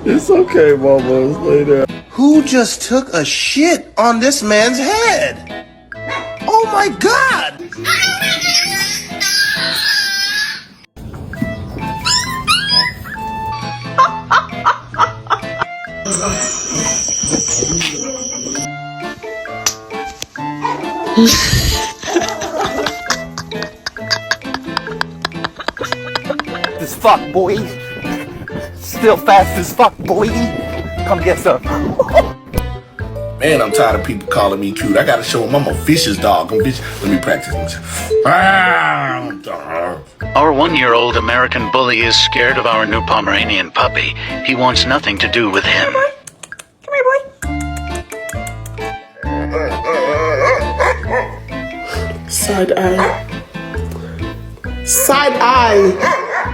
It's okay, mama. Lay down. Who just took a shit on this man's head? Oh my God! As fuck, boy. Still fast as fuck, boy. Come get some. Man, I'm tired of people calling me cute. I gotta show them I'm a vicious dog. I'm vicious. Let me practice. Our 1-year-old American bully is scared of our new Pomeranian puppy. He wants nothing to do with him. Come here, boy. Side eye. Side eye.